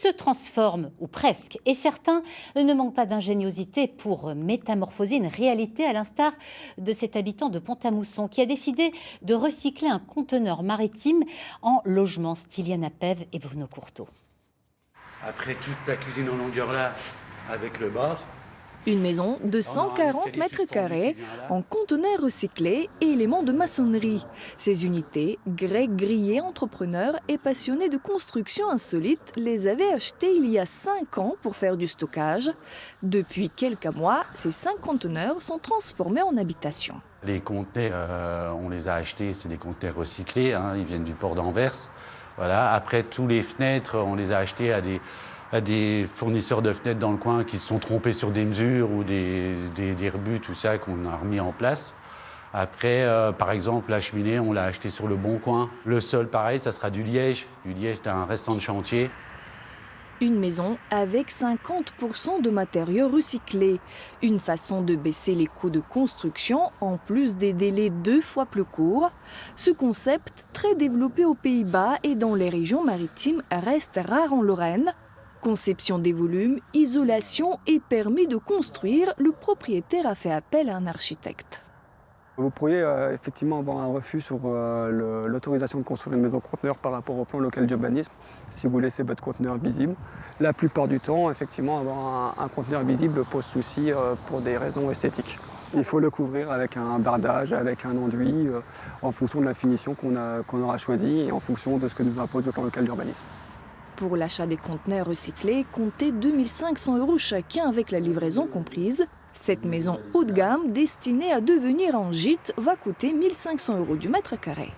se transforment, ou presque, et certains ne manquent pas d'ingéniosité pour métamorphoser une réalité, à l'instar de cet habitant de Pont-à-Mousson qui a décidé de recycler un conteneur maritime en logement. Styliana Pève et Bruno Courteau. Après toute la cuisine en longueur là, avec le bar. Une maison de 140 mètres carrés en conteneurs recyclés et éléments de maçonnerie. Ces unités, Greg Grillet, entrepreneur et passionné de construction insolite, les avait achetées il y a 5 ans pour faire du stockage. Depuis quelques mois, ces 5 conteneurs sont transformés en habitation. Les conteneurs, on les a achetés, c'est des conteneurs recyclés, hein, ils viennent du port d'Anvers. Voilà. Après, tous les fenêtres, on les a achetés à des fournisseurs de fenêtres dans le coin qui se sont trompés sur des mesures ou des rebuts, tout ça, qu'on a remis en place. Après, par exemple, la cheminée, on l'a acheté sur le Bon Coin. Le sol, pareil, ça sera du liège d'un restant de chantier. Une maison avec 50% de matériaux recyclés. Une façon de baisser les coûts de construction en plus des délais 2 fois plus courts. Ce concept, très développé aux Pays-Bas et dans les régions maritimes, reste rare en Lorraine. Conception des volumes, isolation et permis de construire, le propriétaire a fait appel à un architecte. Vous pourriez effectivement avoir un refus sur l'autorisation de construire une maison conteneur par rapport au plan local d'urbanisme si vous laissez votre conteneur visible. La plupart du temps, effectivement, avoir un conteneur visible pose souci pour des raisons esthétiques. Il faut le couvrir avec un bardage, avec un enduit, en fonction de la finition qu'on aura choisie et en fonction de ce que nous impose le plan local d'urbanisme. Pour l'achat des conteneurs recyclés, comptez 2 500 € chacun avec la livraison comprise. Cette maison haut de gamme, destinée à devenir un gîte, va coûter 1 500 € du mètre carré.